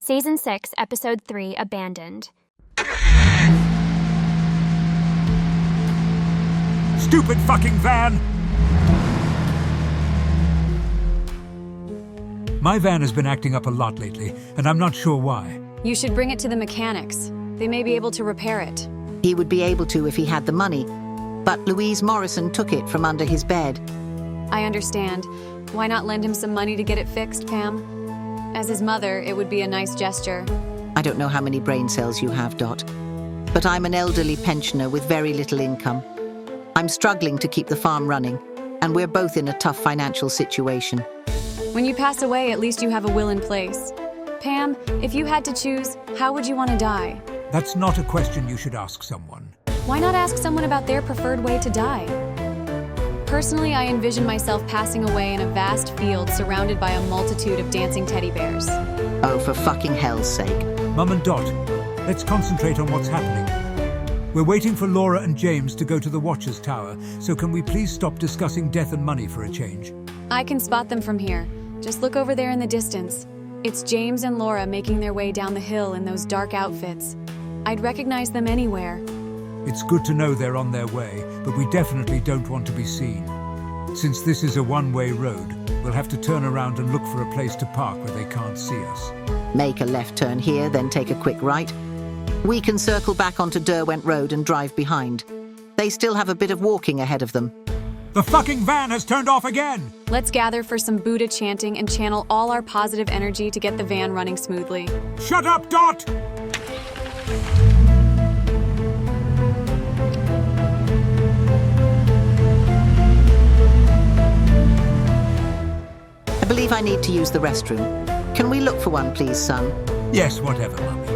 Season 6, Episode 3, Abandoned. Stupid fucking van! My van has been acting up a lot lately, and I'm not sure why. You should bring it to the mechanics. They may be able to repair it. He would be able to if he had the money, but Louise Morrison took it from under his bed. I understand. Why not lend him some money to get it fixed, Pam? As his mother, it would be a nice gesture. I don't know how many brain cells you have, Dot, but I'm an elderly pensioner with very little income. I'm struggling to keep the farm running, and we're both in a tough financial situation. When you pass away, at least you have a will in place. Pam, if you had to choose, how would you want to die? That's not a question you should ask someone. Why not ask someone about their preferred way to die? Personally, I envision myself passing away in a vast field surrounded by a multitude of dancing teddy bears. Oh, for fucking hell's sake. Mum and Dot, let's concentrate on what's happening. We're waiting for Laura and James to go to the Watcher's Tower, so can we please stop discussing death and money for a change? I can spot them from here. Just look over there in the distance. It's James and Laura making their way down the hill in those dark outfits. I'd recognize them anywhere. It's good to know they're on their way, but we definitely don't want to be seen. Since this is a one-way road, we'll have to turn around and look for a place to park where they can't see us. Make a left turn here, then take a quick right. We can circle back onto Derwent Road and drive behind. They still have a bit of walking ahead of them. The fucking van has turned off again! Let's gather for some Buddha chanting and channel all our positive energy to get the van running smoothly. Shut up, Dot! I believe I need to use the restroom. Can we look for one, please, son? Yes, whatever, Mummy.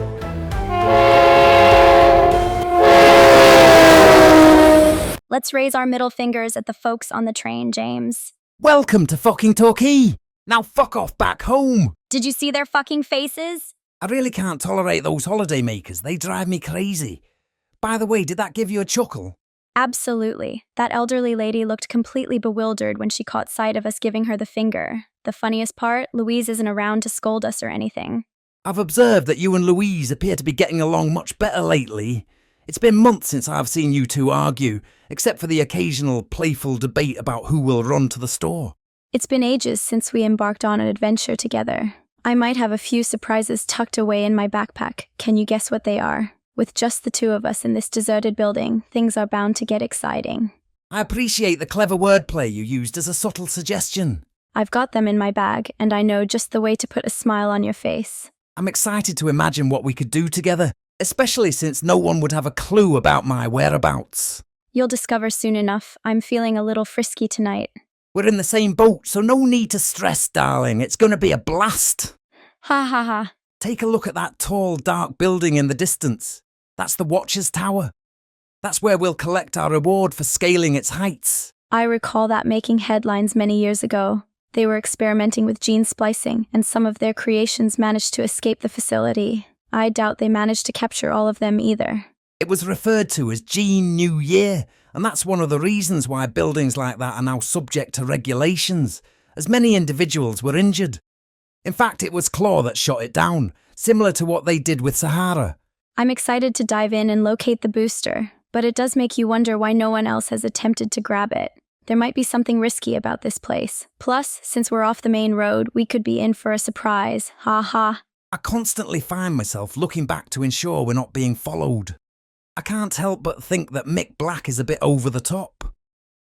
Let's raise our middle fingers at the folks on the train, James. Welcome to fucking Torquay. Now fuck off back home. Did you see their fucking faces? I really can't tolerate those holiday makers. They drive me crazy. By the way, did that give you a chuckle? Absolutely. That elderly lady looked completely bewildered when she caught sight of us giving her the finger. The funniest part, Louise isn't around to scold us or anything. I've observed that you and Louise appear to be getting along much better lately. It's been months since I've seen you two argue, except for the occasional playful debate about who will run to the store. It's been ages since we embarked on an adventure together. I might have a few surprises tucked away in my backpack. Can you guess what they are? With just the two of us in this deserted building, things are bound to get exciting. I appreciate the clever wordplay you used as a subtle suggestion. I've got them in my bag, and I know just the way to put a smile on your face. I'm excited to imagine what we could do together, especially since no one would have a clue about my whereabouts. You'll discover soon enough. I'm feeling a little frisky tonight. We're in the same boat, so no need to stress, darling. It's going to be a blast. Ha ha ha. Take a look at that tall, dark building in the distance. That's the Watcher's Tower. That's where we'll collect our reward for scaling its heights. I recall that making headlines many years ago. They were experimenting with gene splicing, and some of their creations managed to escape the facility. I doubt they managed to capture all of them either. It was referred to as Gene New Year, and that's one of the reasons why buildings like that are now subject to regulations, as many individuals were injured. In fact, it was Claw that shot it down, similar to what they did with Sahara. I'm excited to dive in and locate the booster, but it does make you wonder why no one else has attempted to grab it. There might be something risky about this place. Plus, since we're off the main road, we could be in for a surprise. Ha ha. I constantly find myself looking back to ensure we're not being followed. I can't help but think that Mick Black is a bit over the top.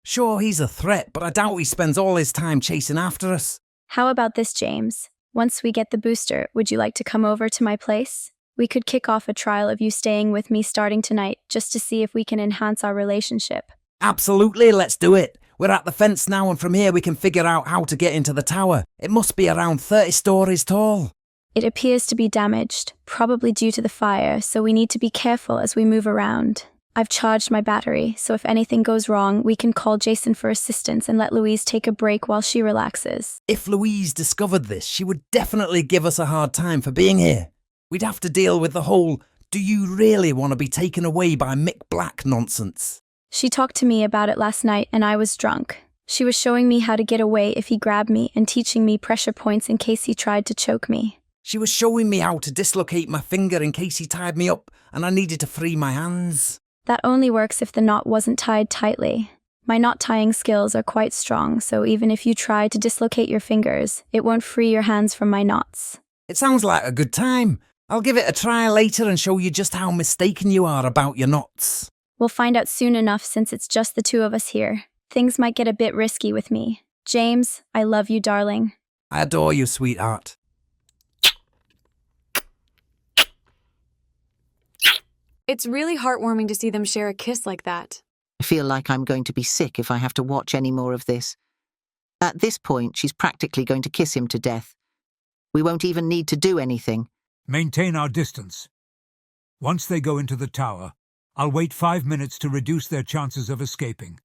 Sure, he's a threat, but I doubt he spends all his time chasing after us. How about this, James? Once we get the booster, would you like to come over to my place? We could kick off a trial of you staying with me starting tonight, just to see if we can enhance our relationship. Absolutely, let's do it. We're at the fence now, and from here we can figure out how to get into the tower. It must be around 30 stories tall. It appears to be damaged, probably due to the fire, so we need to be careful as we move around. I've charged my battery, so if anything goes wrong, we can call Jason for assistance and let Louise take a break while she relaxes. If Louise discovered this, she would definitely give us a hard time for being here. We'd have to deal with the whole, do you really want to be taken away by Mick Black nonsense. She talked to me about it last night and I was drunk. She was showing me how to get away if he grabbed me and teaching me pressure points in case he tried to choke me. She was showing me how to dislocate my finger in case he tied me up and I needed to free my hands. That only works if the knot wasn't tied tightly. My knot tying skills are quite strong, so even if you try to dislocate your fingers, it won't free your hands from my knots. It sounds like a good time. I'll give it a try later and show you just how mistaken you are about your knots. We'll find out soon enough since it's just the two of us here. Things might get a bit risky with me. James, I love you, darling. I adore you, sweetheart. It's really heartwarming to see them share a kiss like that. I feel like I'm going to be sick if I have to watch any more of this. At this point, she's practically going to kiss him to death. We won't even need to do anything. Maintain our distance. Once they go into the tower, I'll wait 5 minutes to reduce their chances of escaping.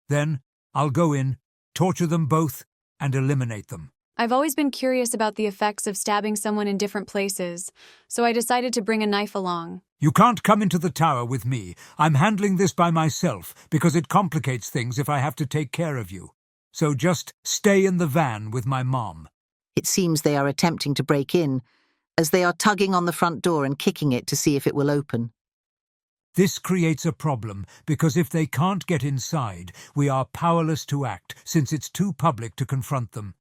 Then, I'll go in, torture them both, and eliminate them. I've always been curious about the effects of stabbing someone in different places, so I decided to bring a knife along. You can't come into the tower with me. I'm handling this by myself because it complicates things if I have to take care of you. So just stay in the van with my mom. It seems they are attempting to break in, as they are tugging on the front door and kicking it to see if it will open. This creates a problem because if they can't get inside, we are powerless to act since it's too public to confront them.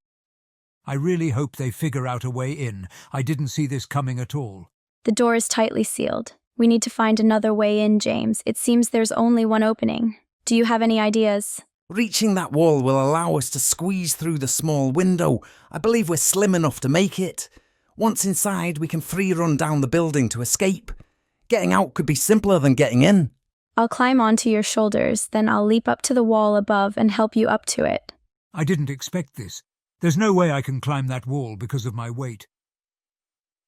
I really hope they figure out a way in. I didn't see this coming at all. The door is tightly sealed. We need to find another way in, James. It seems there's only one opening. Do you have any ideas? Reaching that wall will allow us to squeeze through the small window. I believe we're slim enough to make it. Once inside, we can free run down the building to escape. Getting out could be simpler than getting in. I'll climb onto your shoulders, then I'll leap up to the wall above and help you up to it. I didn't expect this. There's no way I can climb that wall because of my weight.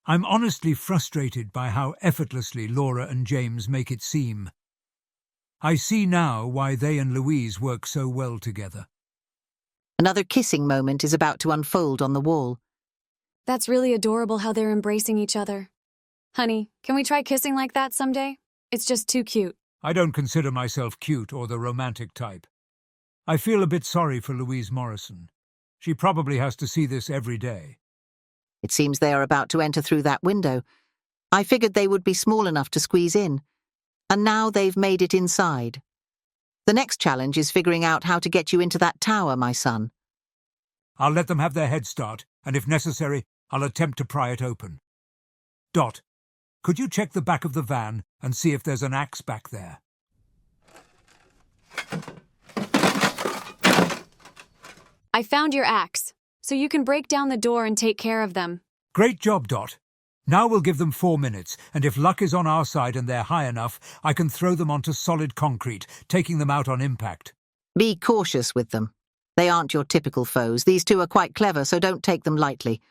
I'm honestly frustrated by how effortlessly Laura and James make it seem. I see now why they and Louise work so well together. Another kissing moment is about to unfold on the wall. That's really adorable how they're embracing each other. Honey, can we try kissing like that someday? It's just too cute. I don't consider myself cute or the romantic type. I feel a bit sorry for Louise Morrison. She probably has to see this every day. It seems they are about to enter through that window. I figured they would be small enough to squeeze in. And now they've made it inside. The next challenge is figuring out how to get you into that tower, my son. I'll let them have their head start, and if necessary, I'll attempt to pry it open. Dot, could you check the back of the van and see if there's an axe back there? I found your axe, so you can break down the door and take care of them. Great job, Dot. Now we'll give them 4 minutes, and if luck is on our side and they're high enough, I can throw them onto solid concrete, taking them out on impact. Be cautious with them. They aren't your typical foes. These two are quite clever, so don't take them lightly.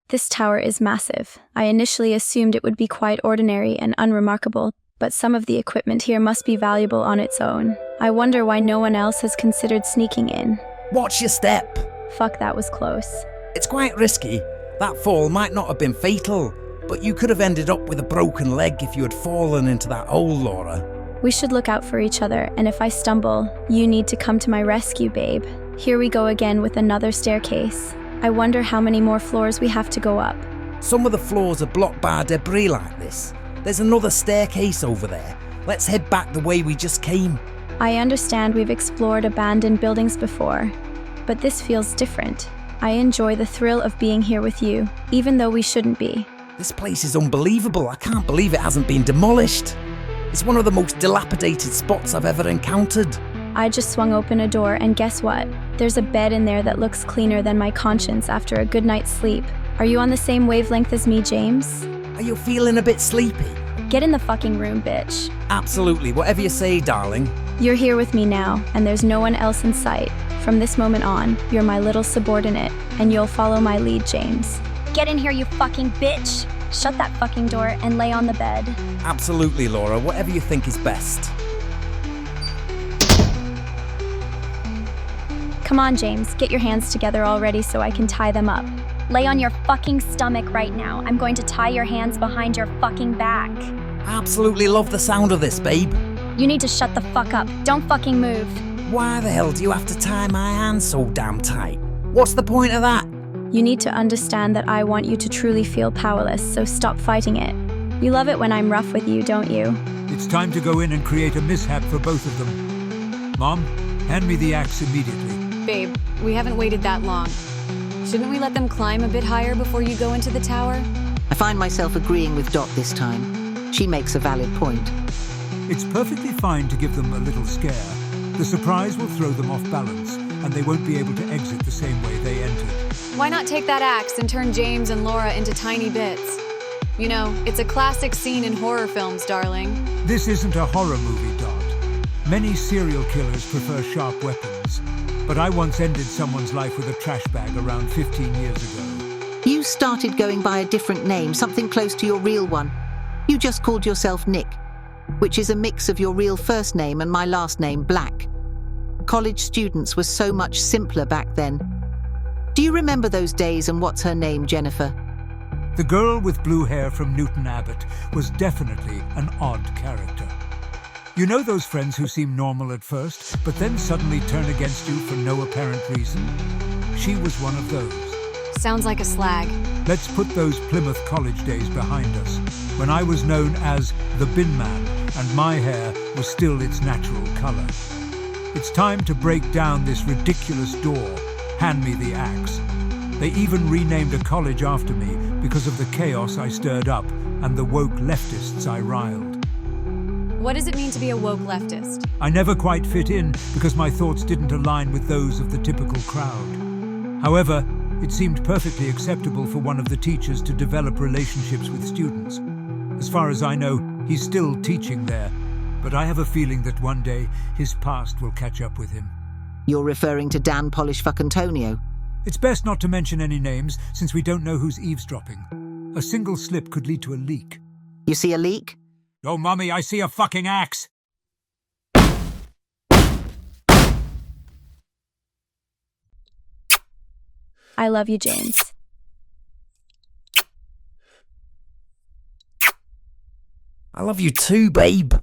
This tower is massive. I initially assumed it would be quite ordinary and unremarkable, but some of the equipment here must be valuable on its own. I wonder why no one else has considered sneaking in. Watch your step. Fuck, that was close. It's quite risky. That fall might not have been fatal, but you could have ended up with a broken leg if you had fallen into that hole, Laura. We should look out for each other, and if I stumble, you need to come to my rescue, babe. Here we go again with another staircase. I wonder how many more floors we have to go up. Some of the floors are blocked by debris like this. There's another staircase over there. Let's head back the way we just came. I understand we've explored abandoned buildings before, but this feels different. I enjoy the thrill of being here with you, even though we shouldn't be. This place is unbelievable. I can't believe it hasn't been demolished. It's one of the most dilapidated spots I've ever encountered. I just swung open a door, and guess what? There's a bed in there that looks cleaner than my conscience after a good night's sleep. Are you on the same wavelength as me, James? Are you feeling a bit sleepy? Get in the fucking room, bitch. Absolutely. Whatever you say, darling. You're here with me now, and there's no one else in sight. From this moment on, you're my little subordinate, and you'll follow my lead, James. Get in here, you fucking bitch! Shut that fucking door and lay on the bed. Absolutely, Laura. Whatever you think is best. Come on, James, get your hands together already so I can tie them up. Lay on your fucking stomach right now. I'm going to tie your hands behind your fucking back. I absolutely love the sound of this, babe. You need to shut the fuck up. Don't fucking move. Why the hell do you have to tie my hands so damn tight? What's the point of that? You need to understand that I want you to truly feel powerless, so stop fighting it. You love it when I'm rough with you, don't you? It's time to go in and create a mishap for both of them. Mom, hand me the axe immediately. Babe, we haven't waited that long. Shouldn't we let them climb a bit higher before you go into the tower? I find myself agreeing with Dot this time. She makes a valid point. It's perfectly fine to give them a little scare. The surprise will throw them off balance, and they won't be able to exit the same way they entered. Why not take that axe and turn James and Laura into tiny bits? You know, it's a classic scene in horror films, darling. This isn't a horror movie, Dot. Many serial killers prefer sharp weapons, but I once ended someone's life with a trash bag around 15 years ago. You started going by a different name, something close to your real one. You just called yourself Nick, which is a mix of your real first name and my last name, Black. College students were so much simpler back then. Do you remember those days and what's her name, Jennifer? The girl with blue hair from Newton Abbott was definitely an odd character. You know those friends who seem normal at first, but then suddenly turn against you for no apparent reason? She was one of those. Sounds like a slag. Let's put those Plymouth College days behind us, when I was known as the Bin Man, and my hair was still its natural colour. It's time to break down this ridiculous door. Hand me the axe. They even renamed a college after me because of the chaos I stirred up and the woke leftists I riled. What does it mean to be a woke leftist? I never quite fit in because my thoughts didn't align with those of the typical crowd. However, it seemed perfectly acceptable for one of the teachers to develop relationships with students. As far as I know, he's still teaching there, but I have a feeling that one day his past will catch up with him. You're referring to Dan Polish Fuckantonio. It's best not to mention any names since we don't know who's eavesdropping. A single slip could lead to a leak. You see a leak? Oh, Mummy, I see a fucking axe! I love you, James. I love you too, babe.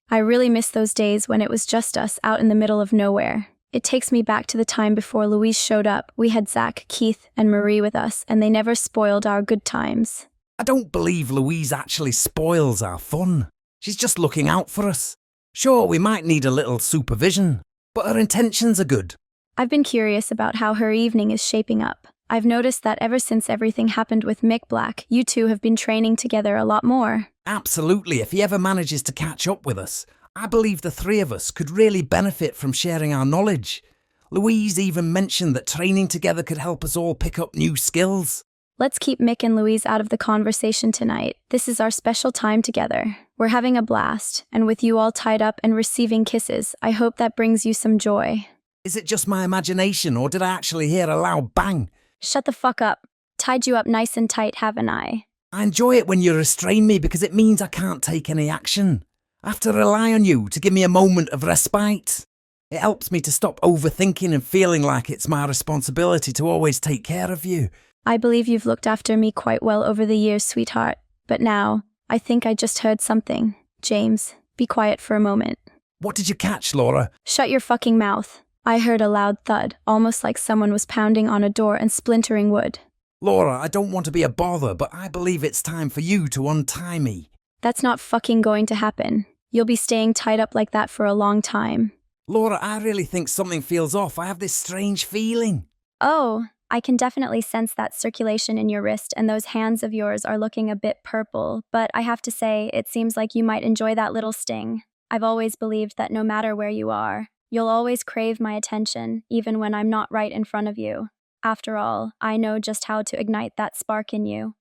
I really miss those days when it was just us out in the middle of nowhere. It takes me back to the time before Louise showed up. We had Zach, Keith, and Marie with us, and they never spoiled our good times. I don't believe Louise actually spoils our fun. She's just looking out for us. Sure, we might need a little supervision, but her intentions are good. I've been curious about how her evening is shaping up. I've noticed that ever since everything happened with Mick Black, you two have been training together a lot more. Absolutely, if he ever manages to catch up with us. I believe the three of us could really benefit from sharing our knowledge. Louise even mentioned that training together could help us all pick up new skills. Let's keep Mick and Louise out of the conversation tonight. This is our special time together. We're having a blast, and with you all tied up and receiving kisses, I hope that brings you some joy. Is it just my imagination, or did I actually hear a loud bang? Shut the fuck up. Tied you up nice and tight, haven't I? I enjoy it when you restrain me because it means I can't take any action. I have to rely on you to give me a moment of respite. It helps me to stop overthinking and feeling like it's my responsibility to always take care of you. I believe you've looked after me quite well over the years, sweetheart. But now, I think I just heard something. James, be quiet for a moment. What did you catch, Laura? Shut your fucking mouth. I heard a loud thud, almost like someone was pounding on a door and splintering wood. Laura, I don't want to be a bother, but I believe it's time for you to untie me. That's not fucking going to happen. You'll be staying tied up like that for a long time. Laura, I really think something feels off. I have this strange feeling. Oh, I can definitely sense that circulation in your wrist, and those hands of yours are looking a bit purple, but I have to say, it seems like you might enjoy that little sting. I've always believed that no matter where you are, you'll always crave my attention, even when I'm not right in front of you. After all, I know just how to ignite that spark in you.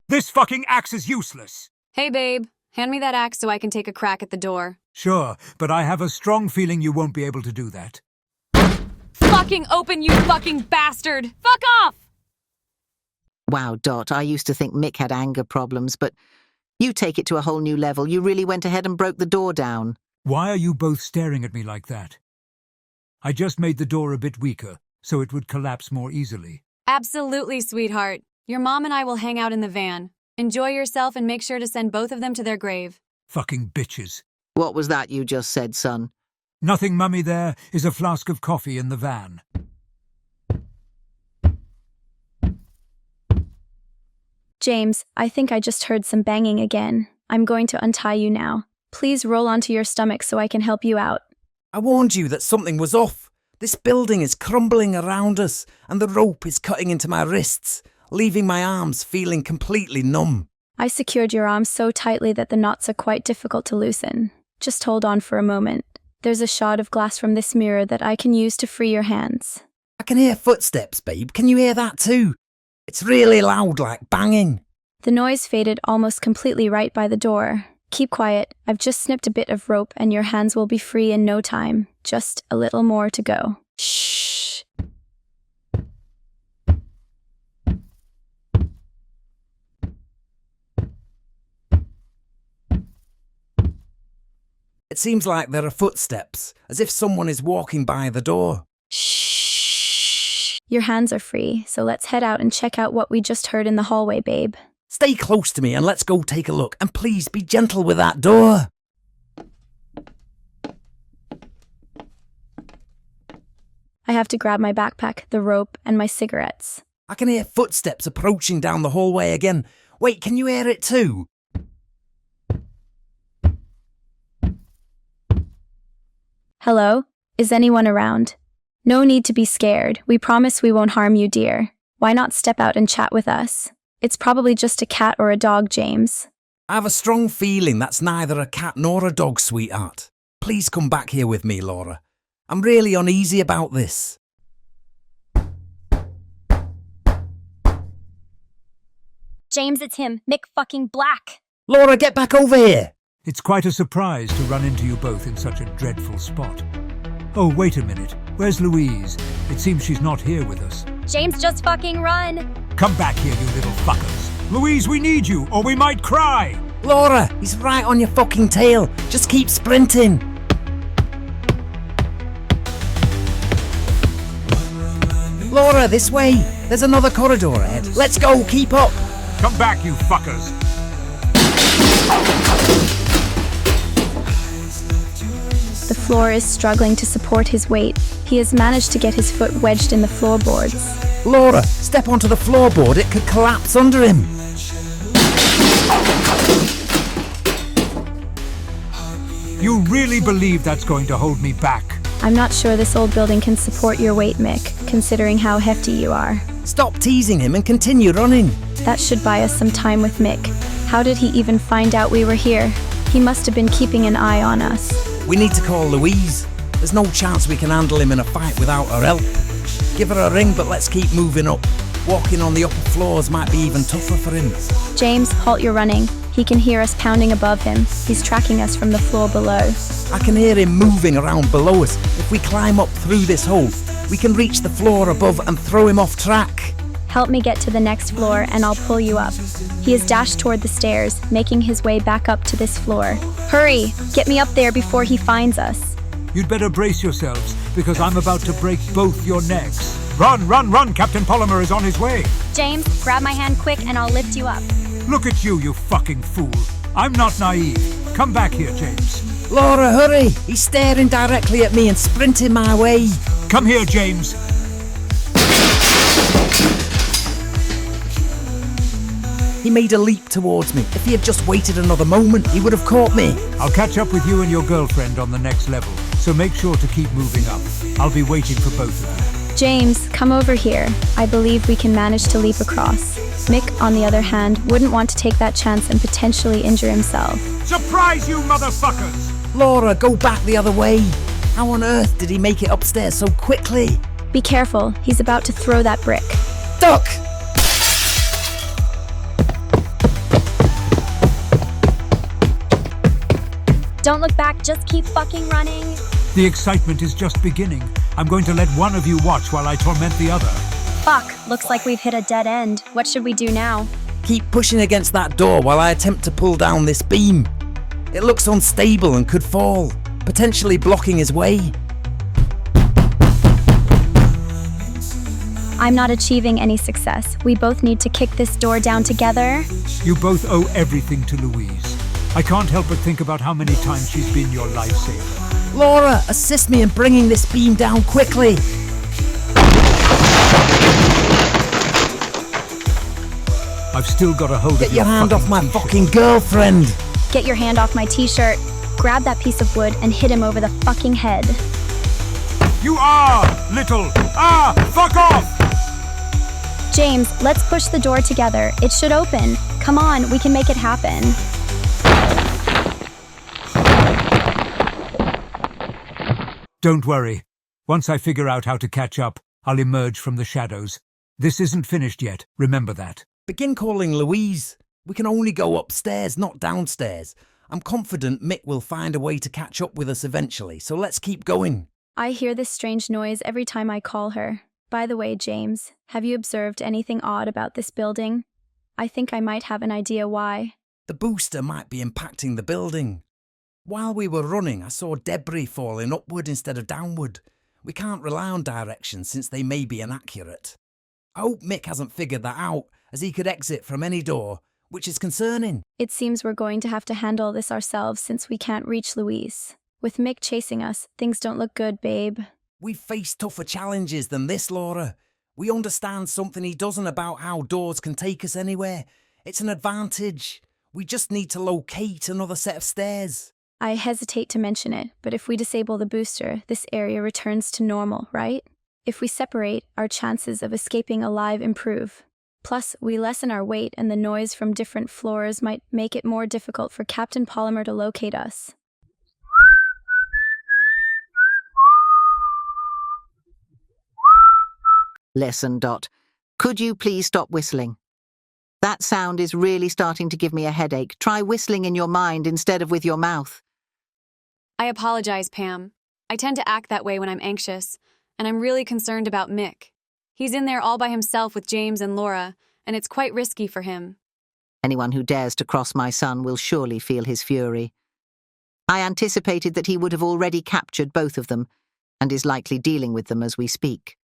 This fucking axe is useless! Hey, babe. Hand me that axe so I can take a crack at the door. Sure, but I have a strong feeling you won't be able to do that. Fucking open, you fucking bastard! Fuck off! Wow, Dot, I used to think Mick had anger problems, but you take it to a whole new level. You really went ahead and broke the door down. Why are you both staring at me like that? I just made the door a bit weaker, so it would collapse more easily. Absolutely, sweetheart. Your mom and I will hang out in the van. Enjoy yourself and make sure to send both of them to their grave. Fucking bitches. What was that you just said, son? Nothing mummy there is a flask of coffee in the van. James, I think I just heard some banging again. I'm going to untie you now. Please roll onto your stomach so I can help you out. I warned you that something was off. This building is crumbling around us, and the rope is cutting into my wrists, leaving my arms feeling completely numb. I secured your arms so tightly that the knots are quite difficult to loosen. Just hold on for a moment. There's a shard of glass from this mirror that I can use to free your hands. I can hear footsteps, babe. Can you hear that too? It's really loud, like banging. The noise faded almost completely right by the door. Keep quiet. I've just snipped a bit of rope and your hands will be free in no time. Just a little more to go. Shh. It seems like there are footsteps, as if someone is walking by the door. Shh. Your hands are free, so let's head out and check out what we just heard in the hallway, babe. Stay close to me and let's go take a look. And please be gentle with that door. I have to grab my backpack, the rope, and my cigarettes. I can hear footsteps approaching down the hallway again. Wait, can you hear it too? Hello? Is anyone around? No need to be scared. We promise we won't harm you, dear. Why not step out and chat with us? It's probably just a cat or a dog, James. I have a strong feeling that's neither a cat nor a dog, sweetheart. Please come back here with me, Laura. I'm really uneasy about this. James, it's him, Mick fucking Black. Laura, get back over here! It's quite a surprise to run into you both in such a dreadful spot. Oh, wait a minute. Where's Louise? It seems she's not here with us. James, just fucking run. Come back here, you little fuckers. Louise, we need you, or we might cry. Laura, he's right on your fucking tail. Just keep sprinting. Laura, this way. There's another corridor ahead. Let's go, keep up. Come back, you fuckers. The floor is struggling to support his weight. He has managed to get his foot wedged in the floorboards. Laura, step onto the floorboard. It could collapse under him. You really believe that's going to hold me back? I'm not sure this old building can support your weight, Mick, considering how hefty you are. Stop teasing him and continue running. That should buy us some time with Mick. How did he even find out we were here? He must have been keeping an eye on us. We need to call Louise. There's no chance we can handle him in a fight without her help. Give her a ring, but let's keep moving up. Walking on the upper floors might be even tougher for him. James, halt your running. He can hear us pounding above him. He's tracking us from the floor below. I can hear him moving around below us. If we climb up through this hole, we can reach the floor above and throw him off track. Help me get to the next floor and I'll pull you up. He has dashed toward the stairs, making his way back up to this floor. Hurry! Get me up there before he finds us. You'd better brace yourselves, because I'm about to break both your necks. Run, run, run! Captain Polymer is on his way. James, grab my hand quick and I'll lift you up. Look at you, you fucking fool. I'm not naive. Come back here, James. Laura, hurry! He's staring directly at me and sprinting my way. Come here, James. He made a leap towards me. If he had just waited another moment, he would have caught me. I'll catch up with you and your girlfriend on the next level, so make sure to keep moving up. I'll be waiting for both of you. James, come over here. I believe we can manage to leap across. Mick, on the other hand, wouldn't want to take that chance and potentially injure himself. Surprise, you motherfuckers! Laura, go back the other way. How on earth did he make it upstairs so quickly? Be careful, he's about to throw that brick. Duck! Don't look back, just keep fucking running. The excitement is just beginning. I'm going to let one of you watch while I torment the other. Fuck, looks like we've hit a dead end. What should we do now? Keep pushing against that door while I attempt to pull down this beam. It looks unstable and could fall, potentially blocking his way. I'm not achieving any success. We both need to kick this door down together. You both owe everything to Louise. I can't help but think about how many times she's been your lifesaver. Laura, assist me in bringing this beam down quickly. I've still got a hold Get of your hand off my t-shirt. fucking girlfriend. Get your hand off my t-shirt. Grab that piece of wood and hit him over the fucking head. You are, little. Fuck off! James, let's push the door together. It should open. Come on, we can make it happen. Don't worry. Once I figure out how to catch up, I'll emerge from the shadows. This isn't finished yet, remember that. Begin calling Louise. We can only go upstairs, not downstairs. I'm confident Mick will find a way to catch up with us eventually, so let's keep going. I hear this strange noise every time I call her. By the way, James, have you observed anything odd about this building? I think I might have an idea why. The booster might be impacting the building. While we were running, I saw debris falling upward instead of downward. We can't rely on directions since they may be inaccurate. I hope Mick hasn't figured that out, as he could exit from any door, which is concerning. It seems we're going to have to handle this ourselves since we can't reach Louise. With Mick chasing us, things don't look good, babe. We've faced tougher challenges than this, Laura. We understand something he doesn't about how doors can take us anywhere. It's an advantage. We just need to locate another set of stairs. I hesitate to mention it, but if we disable the booster, this area returns to normal, right? If we separate, our chances of escaping alive improve. Plus, we lessen our weight and the noise from different floors might make it more difficult for Captain Polymer to locate us. Listen, Dot. Could you please stop whistling? That sound is really starting to give me a headache. Try whistling in your mind instead of with your mouth. I apologize, Pam. I tend to act that way when I'm anxious, and I'm really concerned about Mick. He's in there all by himself with James and Laura, and it's quite risky for him. Anyone who dares to cross my son will surely feel his fury. I anticipated that he would have already captured both of them, and is likely dealing with them as we speak.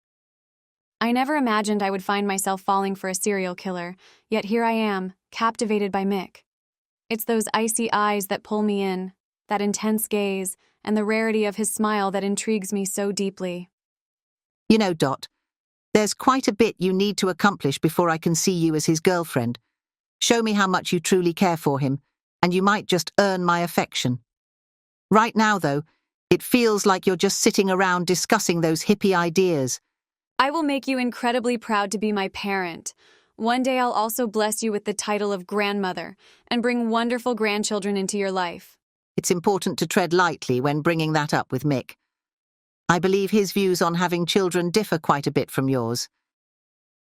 I never imagined I would find myself falling for a serial killer, yet here I am, captivated by Mick. It's those icy eyes that pull me in, that intense gaze, and the rarity of his smile that intrigues me so deeply. You know, Dot, there's quite a bit you need to accomplish before I can see you as his girlfriend. Show me how much you truly care for him, and you might just earn my affection. Right now, though, it feels like you're just sitting around discussing those hippie ideas. I will make you incredibly proud to be my parent. One day I'll also bless you with the title of grandmother and bring wonderful grandchildren into your life. It's important to tread lightly when bringing that up with Mick. I believe his views on having children differ quite a bit from yours.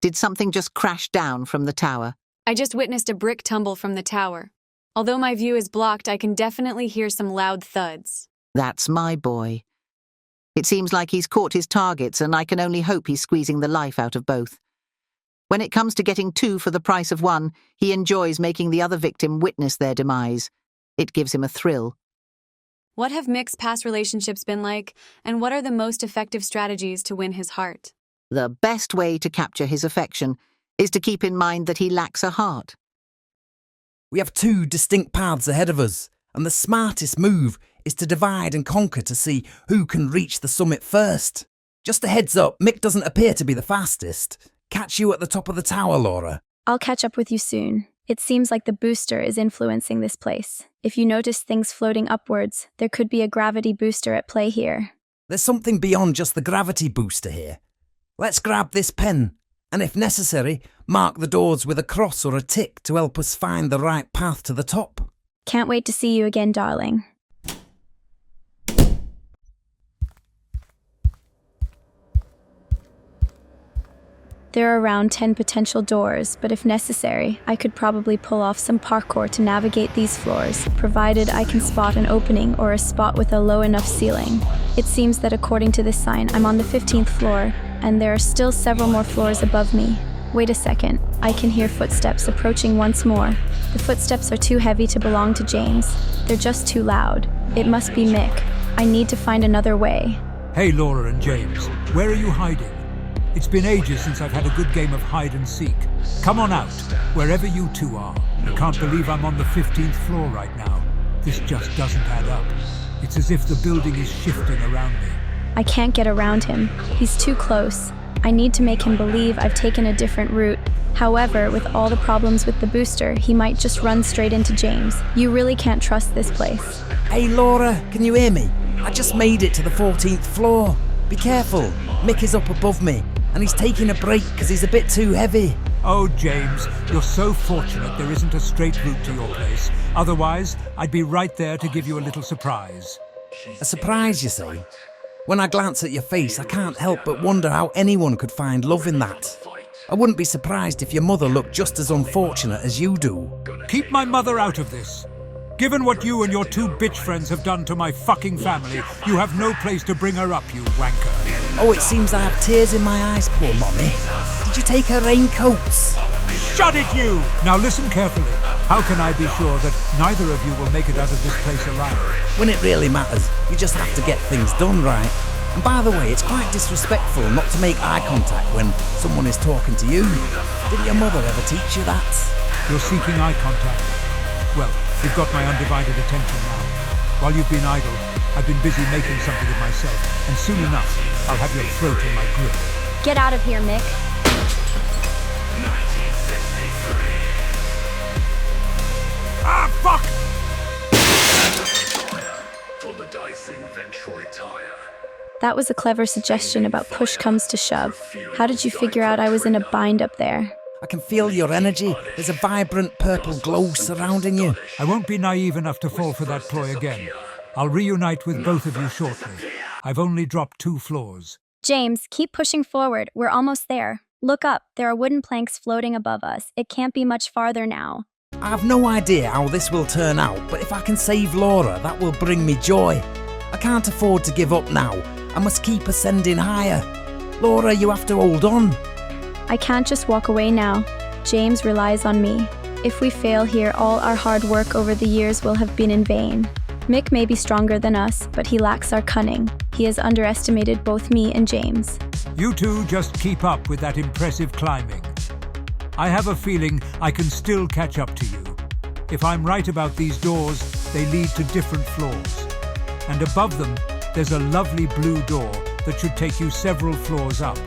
Did something just crash down from the tower? I just witnessed a brick tumble from the tower. Although my view is blocked, I can definitely hear some loud thuds. That's my boy. It seems like he's caught his targets, and I can only hope he's squeezing the life out of both. When it comes to getting two for the price of one, he enjoys making the other victim witness their demise. It gives him a thrill. What have Mick's past relationships been like, and what are the most effective strategies to win his heart? The best way to capture his affection is to keep in mind that he lacks a heart. We have two distinct paths ahead of us, and the smartest move is to divide and conquer to see who can reach the summit first. Just a heads up, Mick doesn't appear to be the fastest. Catch you at the top of the tower, Laura. I'll catch up with you soon. It seems like the booster is influencing this place. If you notice things floating upwards, there could be a gravity booster at play here. There's something beyond just the gravity booster here. Let's grab this pen, and if necessary, mark the doors with a cross or a tick to help us find the right path to the top. Can't wait to see you again, darling. There are around 10 potential doors, but if necessary, I could probably pull off some parkour to navigate these floors, provided I can spot an opening or a spot with a low enough ceiling. It seems that according to this sign, I'm on the 15th floor, and there are still several more floors above me. Wait a second, I can hear footsteps approaching once more. The footsteps are too heavy to belong to James. They're just too loud. It must be Mick. I need to find another way. Hey, Laura and James, where are you hiding? It's been ages since I've had a good game of hide and seek. Come on out, wherever you two are. I can't believe I'm on the 15th floor right now. This just doesn't add up. It's as if the building is shifting around me. I can't get around him. He's too close. I need to make him believe I've taken a different route. However, with all the problems with the booster, he might just run straight into James. You really can't trust this place. Hey Laura, can you hear me? I just made it to the 14th floor. Be careful, Mick is up above me, and he's taking a break because he's a bit too heavy. Oh, James, you're so fortunate there isn't a straight route to your place. Otherwise, I'd be right there to give you a little surprise. A surprise, you say? When I glance at your face, I can't help but wonder how anyone could find love in that. I wouldn't be surprised if your mother looked just as unfortunate as you do. Keep my mother out of this. Given what you and your two bitch friends have done to my fucking family, you have no place to bring her up, you wanker. Oh, it seems I have tears in my eyes, poor mommy. Did you take her raincoats? Shut it, you! Now listen carefully. How can I be sure that neither of you will make it out of this place alive? When it really matters, you just have to get things done right. And by the way, it's quite disrespectful not to make eye contact when someone is talking to you. Didn't your mother ever teach you that? You're seeking eye contact. Well, you've got my undivided attention now. While you've been idle, I've been busy making something of myself, and soon enough, I'll have your throat in my grip. Get out of here, Mick. Ah, fuck! That was a clever suggestion about push comes to shove. How did you figure out I was in a bind up there? I can feel your energy. There's a vibrant purple glow surrounding you. I won't be naive enough to fall for that ploy again. I'll reunite with both of you shortly. I've only dropped 2 floors. James, keep pushing forward. We're almost there. Look up. There are wooden planks floating above us. It can't be much farther now. I have no idea how this will turn out, but if I can save Laura, that will bring me joy. I can't afford to give up now. I must keep ascending higher. Laura, you have to hold on. I can't just walk away now. James relies on me. If we fail here, all our hard work over the years will have been in vain. Mick may be stronger than us, but he lacks our cunning. He has underestimated both me and James. You two just keep up with that impressive climbing. I have a feeling I can still catch up to you. If I'm right about these doors, they lead to different floors. And above them, there's a lovely blue door that should take you several floors up.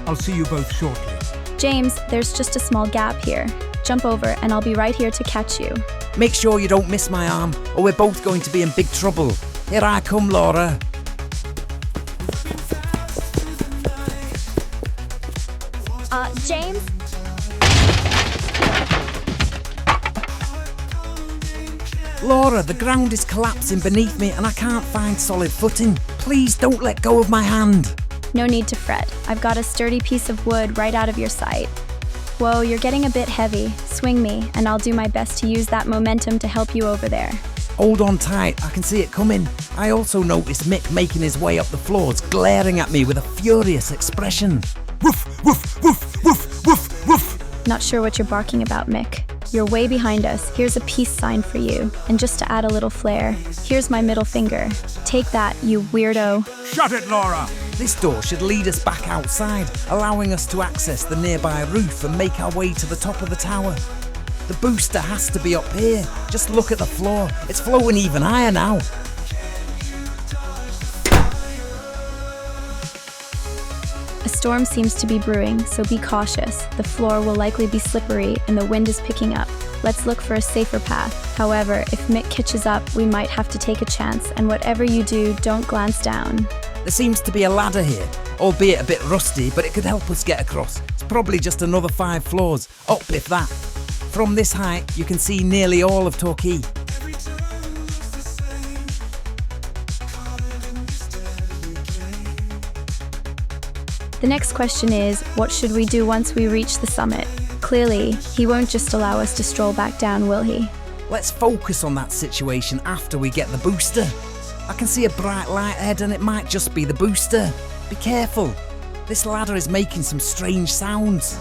I'll see you both shortly. James, there's just a small gap here. Jump over and I'll be right here to catch you. Make sure you don't miss my arm, or we're both going to be in big trouble. Here I come, Laura. James? Laura, the ground is collapsing beneath me and I can't find solid footing. Please don't let go of my hand. No need to fret. I've got a sturdy piece of wood right out of your sight. Whoa, you're getting a bit heavy. Swing me, and I'll do my best to use that momentum to help you over there. Hold on tight, I can see it coming. I also noticed Mick making his way up the floors, glaring at me with a furious expression. Woof, woof, woof, woof, woof, woof. Not sure what you're barking about, Mick. You're way behind us. Here's a peace sign for you. And just to add a little flair, here's my middle finger. Take that, you weirdo. Shut it, Laura! This door should lead us back outside, allowing us to access the nearby roof and make our way to the top of the tower. The booster has to be up here. Just look at the floor. It's flowing even higher now. A storm seems to be brewing, so be cautious. The floor will likely be slippery and the wind is picking up. Let's look for a safer path. However, if Mick catches up, we might have to take a chance, and whatever you do, don't glance down. There seems to be a ladder here, albeit a bit rusty, but it could help us get across. It's probably just another 5 floors, up if that. From this height, you can see nearly all of Torquay. The next question is, what should we do once we reach the summit? Clearly, he won't just allow us to stroll back down, will he? Let's focus on that situation after we get the booster. I can see a bright light ahead and it might just be the booster. Be careful. This ladder is making some strange sounds.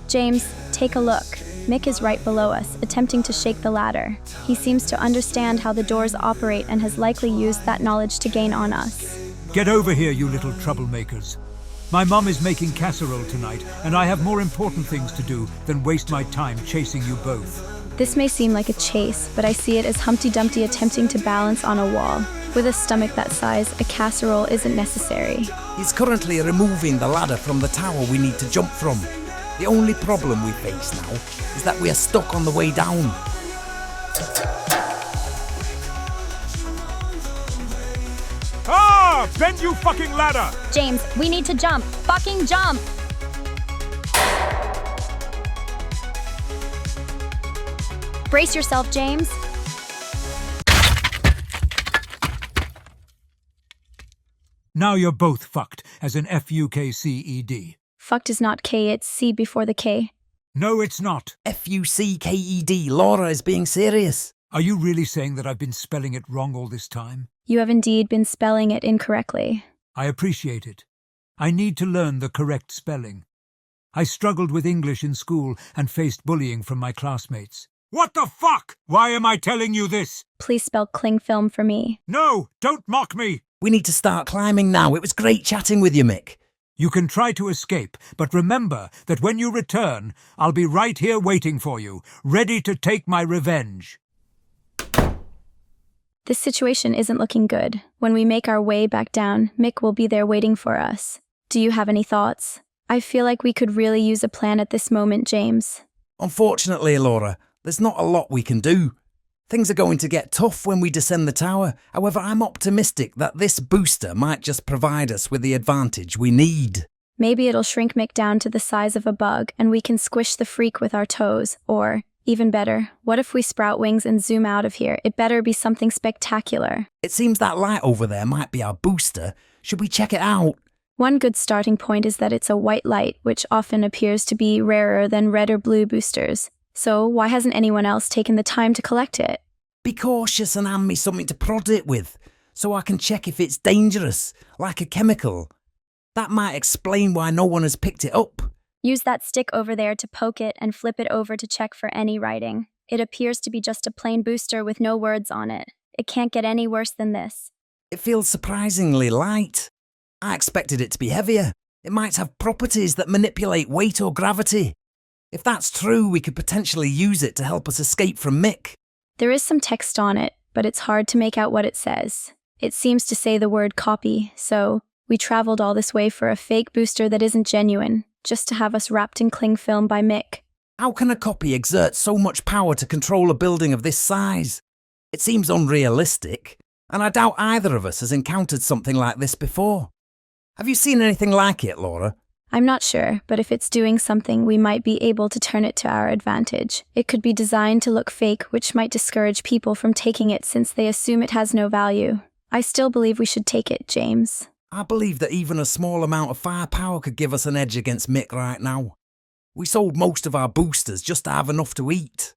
James, take a look. Mick is right below us, attempting to shake the ladder. He seems to understand how the doors operate and has likely used that knowledge to gain on us. Get over here, you little troublemakers. My mum is making casserole tonight, and I have more important things to do than waste my time chasing you both. This may seem like a chase, but I see it as Humpty Dumpty attempting to balance on a wall. With a stomach that size, a casserole isn't necessary. He's currently removing the ladder from the tower we need to jump from. The only problem we face now is that we are stuck on the way down. Ah! Bend you fucking ladder! James, we need to jump. Fucking jump! Brace yourself, James. Now you're both fucked, as in F-U-K-C-E-D. Fucked is not K, it's C before the K. No, it's not. F-U-C-K-E-D. Laura is being serious. Are you really saying that I've been spelling it wrong all this time? You have indeed been spelling it incorrectly. I appreciate it. I need to learn the correct spelling. I struggled with English in school and faced bullying from my classmates. What the fuck? Why am I telling you this? Please spell cling film for me. No, don't mock me. We need to start climbing now. It was great chatting with you, Mick. You can try to escape, but remember that when you return, I'll be right here waiting for you, ready to take my revenge. This situation isn't looking good. When we make our way back down, Mick will be there waiting for us. Do you have any thoughts? I feel like we could really use a plan at this moment, James. Unfortunately, Laura, there's not a lot we can do. Things are going to get tough when we descend the tower. However, I'm optimistic that this booster might just provide us with the advantage we need. Maybe it'll shrink Mick down to the size of a bug and we can squish the freak with our toes. Or, even better, what if we sprout wings and zoom out of here? It better be something spectacular. It seems that light over there might be our booster. Should we check it out? One good starting point is that it's a white light, which often appears to be rarer than red or blue boosters. So why hasn't anyone else taken the time to collect it? Be cautious and hand me something to prod it with, so I can check if it's dangerous, like a chemical. That might explain why no one has picked it up. Use that stick over there to poke it and flip it over to check for any writing. It appears to be just a plain booster with no words on it. It can't get any worse than this. It feels surprisingly light. I expected it to be heavier. It might have properties that manipulate weight or gravity. If that's true, we could potentially use it to help us escape from Mick. There is some text on it, but it's hard to make out what it says. It seems to say the word copy, so we traveled all this way for a fake booster that isn't genuine, just to have us wrapped in cling film by Mick. How can a copy exert so much power to control a building of this size? It seems unrealistic, and I doubt either of us has encountered something like this before. Have you seen anything like it, Laura? I'm not sure, but if it's doing something, we might be able to turn it to our advantage. It could be designed to look fake, which might discourage people from taking it since they assume it has no value. I still believe we should take it, James. I believe that even a small amount of firepower could give us an edge against Mick right now. We sold most of our boosters just to have enough to eat.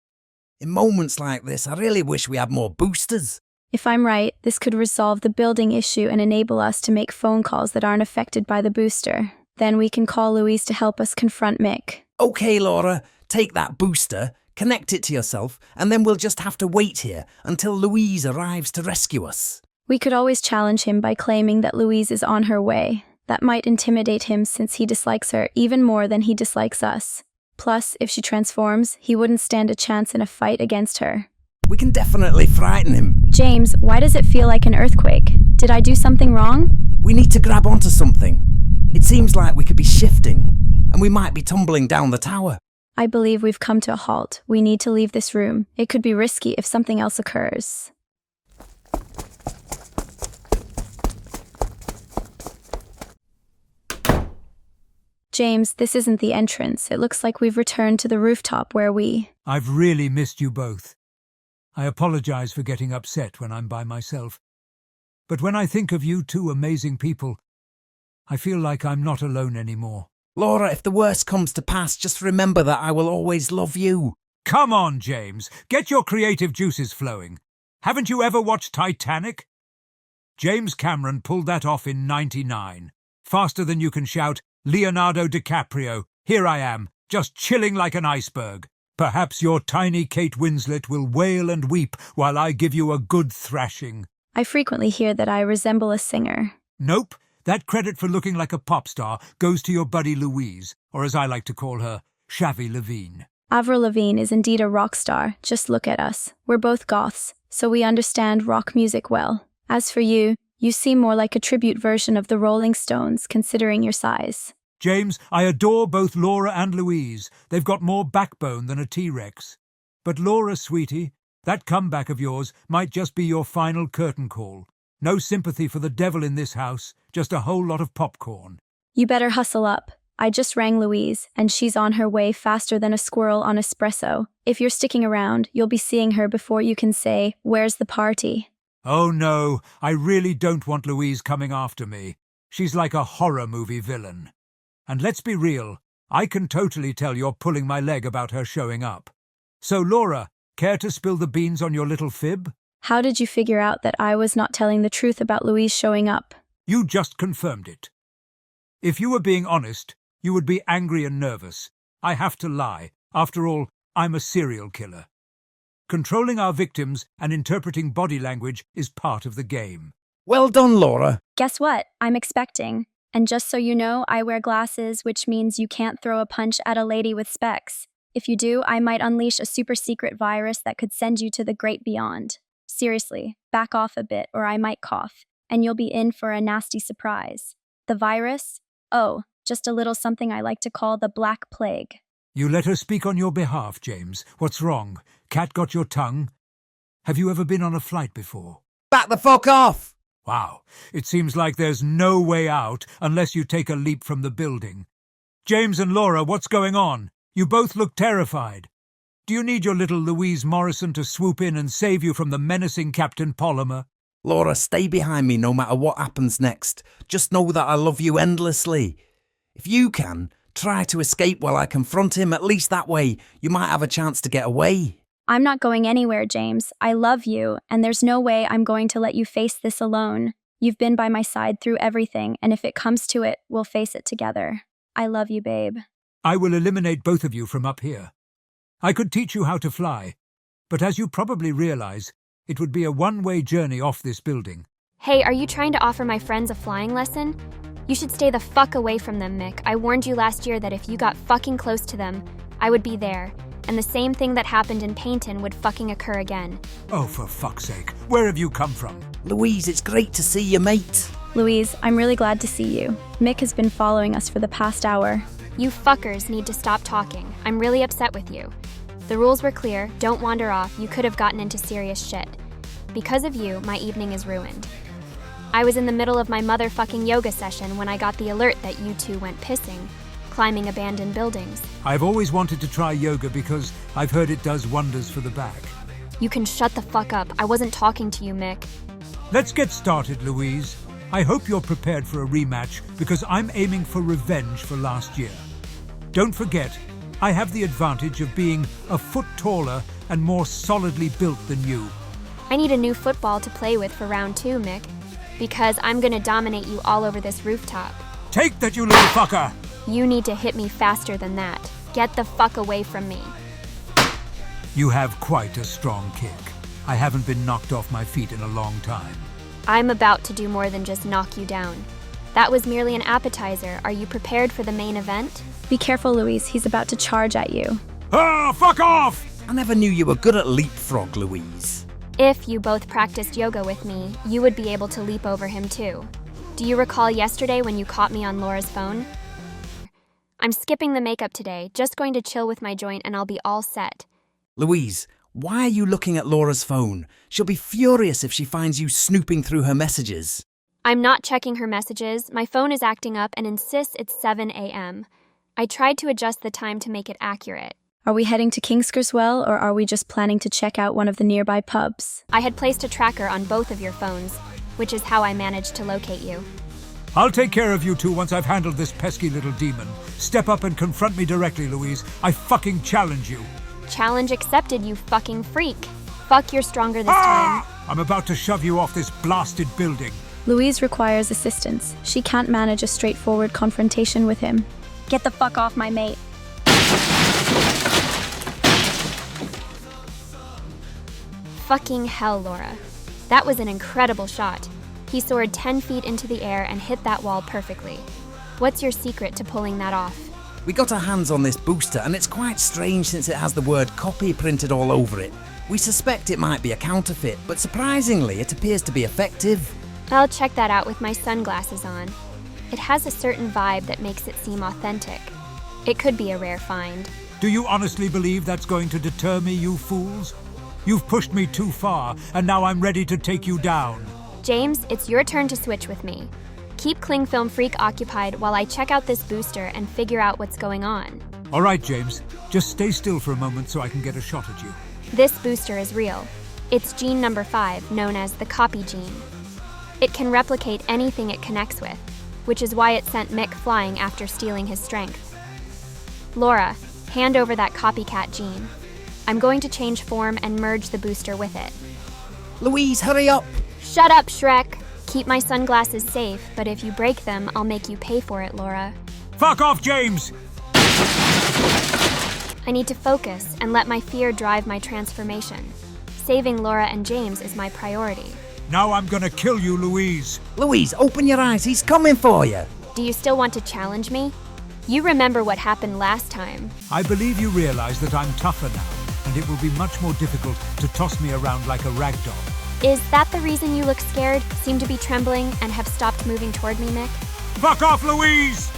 In moments like this, I really wish we had more boosters. If I'm right, this could resolve the building issue and enable us to make phone calls that aren't affected by the booster. Then we can call Louise to help us confront Mick. Okay, Laura, take that booster, connect it to yourself, and then we'll just have to wait here until Louise arrives to rescue us. We could always challenge him by claiming that Louise is on her way. That might intimidate him since he dislikes her even more than he dislikes us. Plus, if she transforms, he wouldn't stand a chance in a fight against her. We can definitely frighten him. James, why does it feel like an earthquake? Did I do something wrong? We need to grab onto something. It seems like we could be shifting, and we might be tumbling down the tower. I believe we've come to a halt. We need to leave this room. It could be risky if something else occurs. James, this isn't the entrance. It looks like we've returned to the rooftop where I've really missed you both. I apologize for getting upset when I'm by myself. But when I think of you two amazing people, I feel like I'm not alone anymore. Laura, if the worst comes to pass, just remember that I will always love you. Come on, James. Get your creative juices flowing. Haven't you ever watched Titanic? James Cameron pulled that off in '99. Faster than you can shout, Leonardo DiCaprio, here I am, just chilling like an iceberg. Perhaps your tiny Kate Winslet will wail and weep while I give you a good thrashing. I frequently hear that I resemble a singer. Nope, That credit for looking like a pop star goes to your buddy Louise, or as I like to call her, Shavy Levine. Avril Lavigne is indeed a rock star. Just look at us. We're both goths, so we understand rock music well. As for you, you seem more like a tribute version of the Rolling Stones, considering your size. James, I adore both Laura and Louise. They've got more backbone than a T-Rex. But Laura, sweetie, that comeback of yours might just be your final curtain call. No sympathy for the devil in this house, just a whole lot of popcorn. You better hustle up. I just rang Louise, and she's on her way faster than a squirrel on espresso. If you're sticking around, you'll be seeing her before you can say, "Where's the party?" Oh no, I really don't want Louise coming after me. She's like a horror movie villain. And let's be real, I can totally tell you're pulling my leg about her showing up. So Laura, care to spill the beans on your little fib? How did you figure out that I was not telling the truth about Louise showing up? You just confirmed it. If you were being honest, you would be angry and nervous. I have to lie. After all, I'm a serial killer. Controlling our victims and interpreting body language is part of the game. Well done, Laura. Guess what? I'm expecting. And just so you know, I wear glasses, which means you can't throw a punch at a lady with specs. If you do, I might unleash a super secret virus that could send you to the great beyond. Seriously, back off a bit or I might cough, and you'll be in for a nasty surprise. The virus? Oh, just a little something I like to call the Black Plague. You let her speak on your behalf, James. What's wrong? Cat got your tongue? Have you ever been on a flight before? Back the fuck off! Wow, it seems like there's no way out unless you take a leap from the building. James and Laura, what's going on? You both look terrified. Do you need your little Louise Morrison to swoop in and save you from the menacing Captain Polymer? Laura, stay behind me no matter what happens next. Just know that I love you endlessly. If you can, try to escape while I confront him. At least that way, you might have a chance to get away. I'm not going anywhere, James. I love you, and there's no way I'm going to let you face this alone. You've been by my side through everything, and if it comes to it, we'll face it together. I love you, babe. I will eliminate both of you from up here. I could teach you how to fly, but as you probably realize, it would be a one-way journey off this building. Hey, are you trying to offer my friends a flying lesson? You should stay the fuck away from them, Mick. I warned you last year that if you got fucking close to them, I would be there. And the same thing that happened in Paynton would fucking occur again. Oh, for fuck's sake, where have you come from? Louise, it's great to see you, mate. Louise, I'm really glad to see you. Mick has been following us for the past hour. You fuckers need to stop talking. I'm really upset with you. The rules were clear. Don't wander off. You could have gotten into serious shit. Because of you, my evening is ruined. I was in the middle of my motherfucking yoga session when I got the alert that you two went pissing, climbing abandoned buildings. I've always wanted to try yoga because I've heard it does wonders for the back. You can shut the fuck up. I wasn't talking to you, Mick. Let's get started, Louise. I hope you're prepared for a rematch because I'm aiming for revenge for last year. Don't forget, I have the advantage of being a foot taller and more solidly built than you. I need a new football to play with for round 2, Mick, because I'm gonna dominate you all over this rooftop. Take that, you little fucker! You need to hit me faster than that. Get the fuck away from me. You have quite a strong kick. I haven't been knocked off my feet in a long time. I'm about to do more than just knock you down. That was merely an appetizer. Are you prepared for the main event? Be careful, Louise. He's about to charge at you. Ah, fuck off! I never knew you were good at leapfrog, Louise. If you both practiced yoga with me, you would be able to leap over him too. Do you recall yesterday when you caught me on Laura's phone? I'm skipping the makeup today, just going to chill with my joint and I'll be all set. Louise, why are you looking at Laura's phone? She'll be furious if she finds you snooping through her messages. I'm not checking her messages. My phone is acting up and insists it's 7 a.m. I tried to adjust the time to make it accurate. Are we heading to Kingskerswell, or are we just planning to check out one of the nearby pubs? I had placed a tracker on both of your phones, which is how I managed to locate you. I'll take care of you two once I've handled this pesky little demon. Step up and confront me directly, Louise. I fucking challenge you. Challenge accepted, you fucking freak. Fuck, you're stronger this time. I'm about to shove you off this blasted building. Louise requires assistance. She can't manage a straightforward confrontation with him. Get the fuck off my mate. Fucking hell, Laura. That was an incredible shot. He soared 10 feet into the air and hit that wall perfectly. What's your secret to pulling that off? We got our hands on this booster and it's quite strange since it has the word copy printed all over it. We suspect it might be a counterfeit, but surprisingly it appears to be effective. I'll check that out with my sunglasses on. It has a certain vibe that makes it seem authentic. It could be a rare find. Do you honestly believe that's going to deter me, you fools? You've pushed me too far, and now I'm ready to take you down. James, it's your turn to switch with me. Keep Cling Film Freak occupied while I check out this booster and figure out what's going on. All right, James. Just stay still for a moment so I can get a shot at you. This booster is real. It's gene number 5, known as the copy gene. It can replicate anything it connects with, which is why it sent Mick flying after stealing his strength. Laura, hand over that copycat gene. I'm going to change form and merge the booster with it. Louise, hurry up! Shut up, Shrek! Keep my sunglasses safe, but if you break them, I'll make you pay for it, Laura. Fuck off, James! I need to focus and let my fear drive my transformation. Saving Laura and James is my priority. Now I'm gonna kill you, Louise. Louise, open your eyes, he's coming for you! Do you still want to challenge me? You remember what happened last time. I believe you realize that I'm tougher now, and it will be much more difficult to toss me around like a rag doll. Is that the reason you look scared, seem to be trembling, and have stopped moving toward me, Mick? Fuck off, Louise!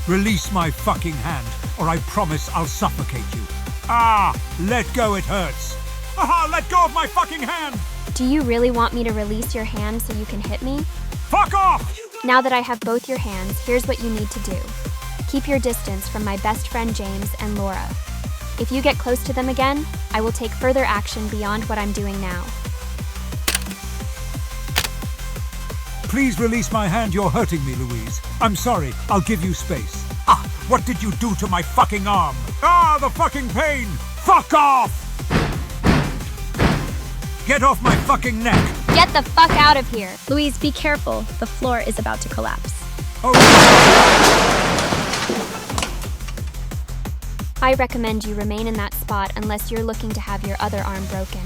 Release my fucking hand, or I promise I'll suffocate you. Ah, let go, it hurts. Aha, let go of my fucking hand! Do you really want me to release your hand so you can hit me? Fuck off! Now that I have both your hands, here's what you need to do. Keep your distance from my best friend James and Laura. If you get close to them again, I will take further action beyond what I'm doing now. Please release my hand, you're hurting me, Louise. I'm sorry, I'll give you space. Ah, what did you do to my fucking arm? Ah, the fucking pain! Fuck off! Get off my fucking neck! Get the fuck out of here! Louise, be careful. The floor is about to collapse. Oh. I recommend you remain in that spot unless you're looking to have your other arm broken.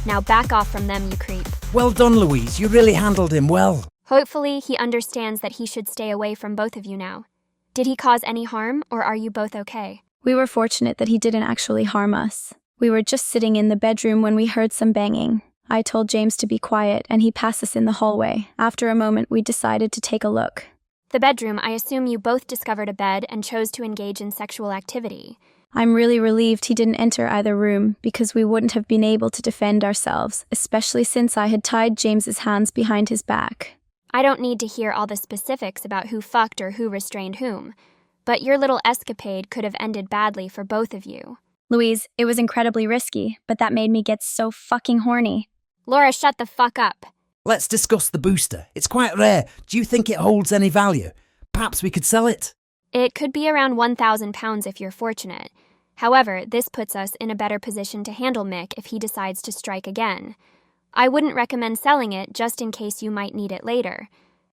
Now back off from them, you creep. Well done, Louise, you really handled him well. Hopefully, he understands that he should stay away from both of you now. Did he cause any harm, or are you both okay? We were fortunate that he didn't actually harm us. We were just sitting in the bedroom when we heard some banging. I told James to be quiet, and he passed us in the hallway. After a moment, we decided to take a look. The bedroom, I assume you both discovered a bed and chose to engage in sexual activity. I'm really relieved he didn't enter either room, because we wouldn't have been able to defend ourselves, especially since I had tied James's hands behind his back. I don't need to hear all the specifics about who fucked or who restrained whom, but your little escapade could have ended badly for both of you. Louise, it was incredibly risky, but that made me get so fucking horny. Laura, shut the fuck up. Let's discuss the booster. It's quite rare. Do you think it holds any value? Perhaps we could sell it? It could be around 1,000 pounds if you're fortunate. However, this puts us in a better position to handle Mick if he decides to strike again. I wouldn't recommend selling it just in case you might need it later.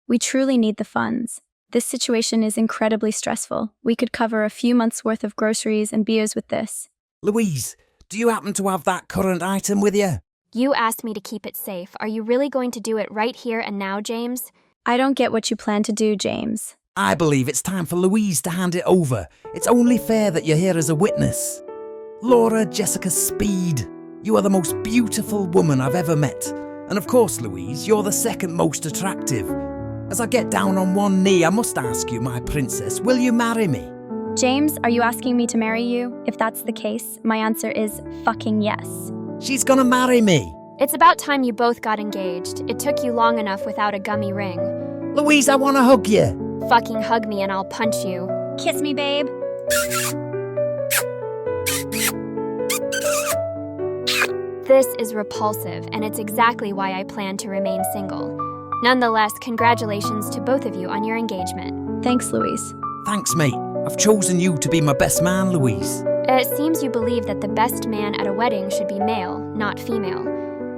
We truly need the funds. This situation is incredibly stressful. We could cover a few months' worth of groceries and beers with this. Louise, do you happen to have that current item with you? You asked me to keep it safe. Are you really going to do it right here and now, James? I don't get what you plan to do, James. I believe it's time for Louise to hand it over. It's only fair that you're here as a witness. Laura Jessica Speed, you are the most beautiful woman I've ever met. And of course, Louise, you're the second most attractive. As I get down on one knee, I must ask you, my princess, will you marry me? James, are you asking me to marry you? If that's the case, my answer is fucking yes. She's gonna marry me. It's about time you both got engaged. It took you long enough without a gummy ring. Louise, I wanna hug you. Fucking hug me and I'll punch you. Kiss me, babe. This is repulsive, and it's exactly why I plan to remain single. Nonetheless, congratulations to both of you on your engagement. Thanks, Louise. Thanks, mate. I've chosen you to be my best man, Louise. It seems you believe that the best man at a wedding should be male, not female.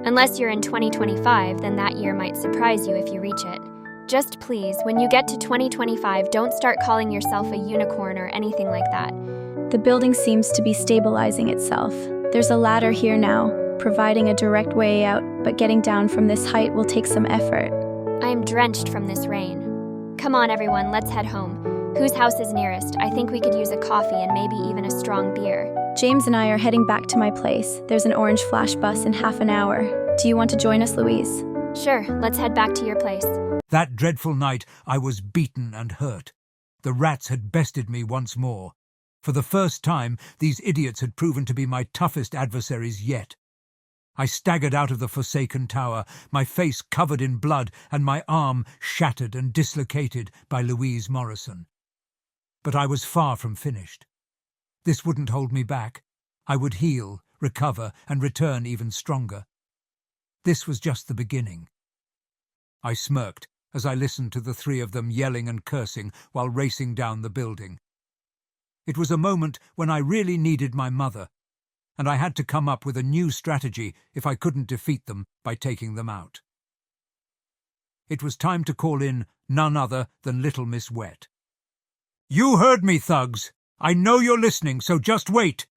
Unless you're in 2025, then that year might surprise you if you reach it. Just please, when you get to 2025, don't start calling yourself a unicorn or anything like that. The building seems to be stabilizing itself. There's a ladder here now. providing a direct way out, but getting down from this height will take some effort. I am drenched from this rain. Come on, everyone, let's head home. Whose house is nearest? I think we could use a coffee and maybe even a strong beer. James and I are heading back to my place. There's an orange flash bus in half an hour. Do you want to join us, Louise? Sure, let's head back to your place. That dreadful night, I was beaten and hurt. The rats had bested me once more. For the first time, these idiots had proven to be my toughest adversaries yet. I staggered out of the forsaken tower, my face covered in blood and my arm shattered and dislocated by Louise Morrison. But I was far from finished. This wouldn't hold me back. I would heal, recover, and return even stronger. This was just the beginning. I smirked as I listened to the three of them yelling and cursing while racing down the building. It was a moment when I really needed my mother, and I had to come up with a new strategy if I couldn't defeat them by taking them out. It was time to call in none other than Little Miss Wet. "You heard me, thugs! I know you're listening, so just wait!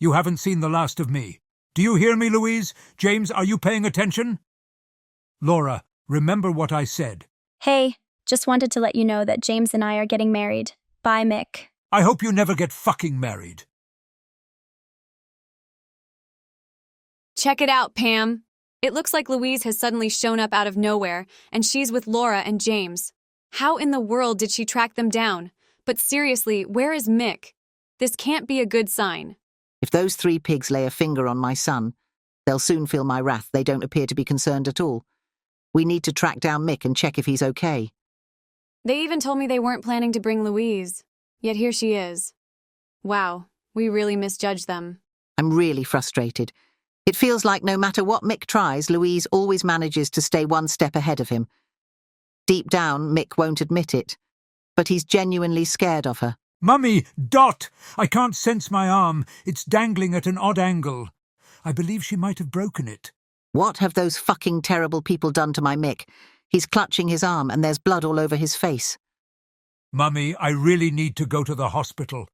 You haven't seen the last of me. Do you hear me, Louise? James, are you paying attention? Laura, remember what I said. Hey, just wanted to let you know that James and I are getting married. Bye, Mick. I hope you never get fucking married." Check it out, Pam. It looks like Louise has suddenly shown up out of nowhere, and she's with Laura and James. How in the world did she track them down? But seriously, where is Mick? This can't be a good sign. If those three pigs lay a finger on my son, they'll soon feel my wrath. They don't appear to be concerned at all. We need to track down Mick and check if he's okay. They even told me they weren't planning to bring Louise. Yet here she is. Wow, we really misjudged them. I'm really frustrated. It feels like no matter what Mick tries, Louise always manages to stay one step ahead of him. Deep down, Mick won't admit it, but he's genuinely scared of her. "Mummy, Dot! I can't sense my arm. It's dangling at an odd angle. I believe she might have broken it." What have those fucking terrible people done to my Mick? He's clutching his arm and there's blood all over his face. "Mummy, I really need to go to the hospital.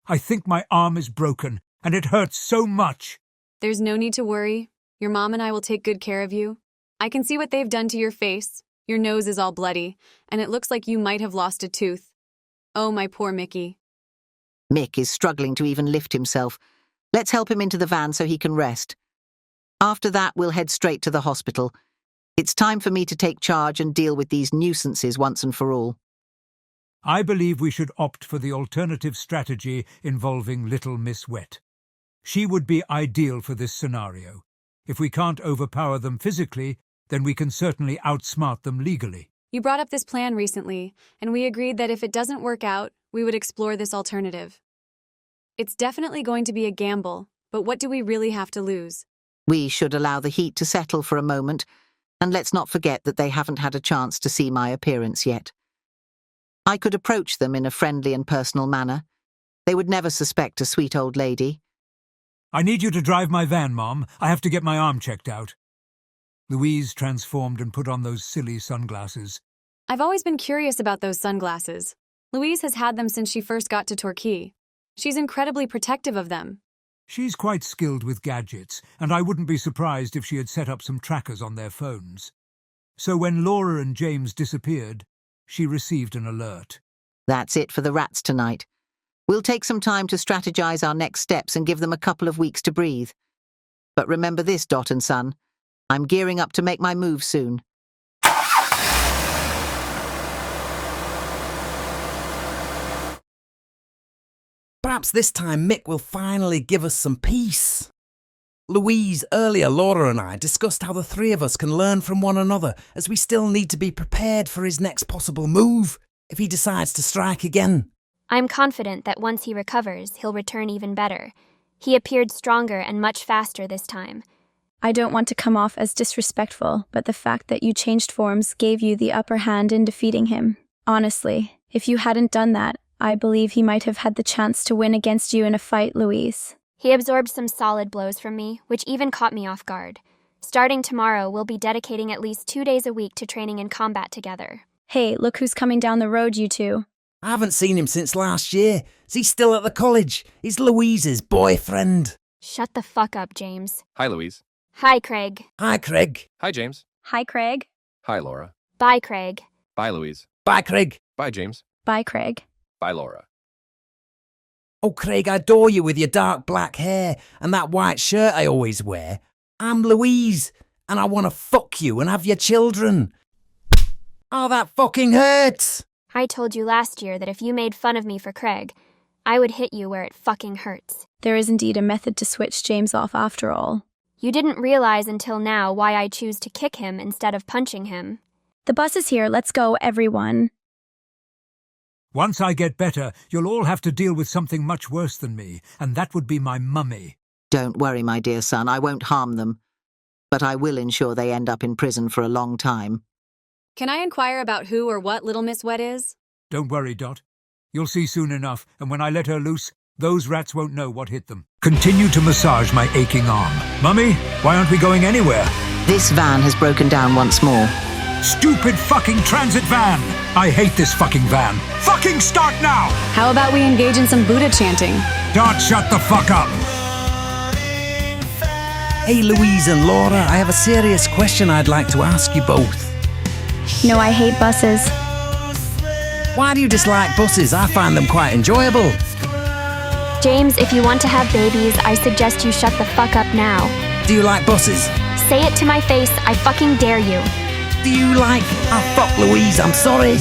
I think my arm is broken, and it hurts so much." There's no need to worry. Your mom and I will take good care of you. I can see what they've done to your face. Your nose is all bloody, and it looks like you might have lost a tooth. Oh, my poor Mickey. Mick is struggling to even lift himself. Let's help him into the van so he can rest. After that, we'll head straight to the hospital. It's time for me to take charge and deal with these nuisances once and for all. I believe we should opt for the alternative strategy involving Little Miss Wet. She would be ideal for this scenario. If we can't overpower them physically, then we can certainly outsmart them legally. You brought up this plan recently, and we agreed that if it doesn't work out, we would explore this alternative. It's definitely going to be a gamble, but what do we really have to lose? We should allow the heat to settle for a moment, and let's not forget that they haven't had a chance to see my appearance yet. I could approach them in a friendly and personal manner. They would never suspect a sweet old lady. "I need you to drive my van, Mom. I have to get my arm checked out." Louise transformed and put on those silly sunglasses. I've always been curious about those sunglasses. Louise has had them since she first got to Torquay. She's incredibly protective of them. She's quite skilled with gadgets, and I wouldn't be surprised if she had set up some trackers on their phones. So when Laura and James disappeared, she received an alert. That's it for the rats tonight. We'll take some time to strategize our next steps and give them a couple of weeks to breathe. But remember this, Dot and Son. I'm gearing up to make my move soon. Perhaps this time Mick will finally give us some peace. Louise, earlier Laura and I discussed how the three of us can learn from one another, as we still need to be prepared for his next possible move, if he decides to strike again. I'm confident that once he recovers, he'll return even better. He appeared stronger and much faster this time. I don't want to come off as disrespectful, but the fact that you changed forms gave you the upper hand in defeating him. Honestly, if you hadn't done that, I believe he might have had the chance to win against you in a fight, Louise. He absorbed some solid blows from me, which even caught me off guard. Starting tomorrow, we'll be dedicating at least 2 days a week to training in combat together. Hey, look who's coming down the road, you two. I haven't seen him since last year. Is he still at the college? He's Louise's boyfriend. Shut the fuck up, James. Hi, Louise. Hi, Craig. Hi, Craig. Hi, James. Hi, Craig. Hi, Laura. Bye, Craig. Bye, Louise. Bye, Craig. Bye, James. Bye, Craig. Bye, Laura. Oh, Craig, I adore you with your dark black hair and that white shirt I always wear. I'm Louise, and I want to fuck you and have your children. Oh, that fucking hurts. I told you last year that if you made fun of me for Craig, I would hit you where it fucking hurts. There is indeed a method to switch James off after all. You didn't realize until now why I choose to kick him instead of punching him. The bus is here, let's go, everyone. Once I get better, you'll all have to deal with something much worse than me, and that would be my mummy. Don't worry, my dear son, I won't harm them. But I will ensure they end up in prison for a long time. Can I inquire about who or what Little Miss Wet is? Don't worry, Dot. You'll see soon enough, and when I let her loose, those rats won't know what hit them. Continue to massage my aching arm. Mummy, why aren't we going anywhere? This van has broken down once more. Stupid fucking transit van! I hate this fucking van. Fucking start now! How about we engage in some Buddha chanting? Dot, shut the fuck up! Hey, Louise and Laura, I have a serious question I'd like to ask you both. No, I hate buses. Why do you dislike buses? I find them quite enjoyable. James, if you want to have babies, I suggest you shut the fuck up now. Do you like buses? Say it to my face, I fucking dare you. Do you like... Oh, fuck, Louise, I'm sorry.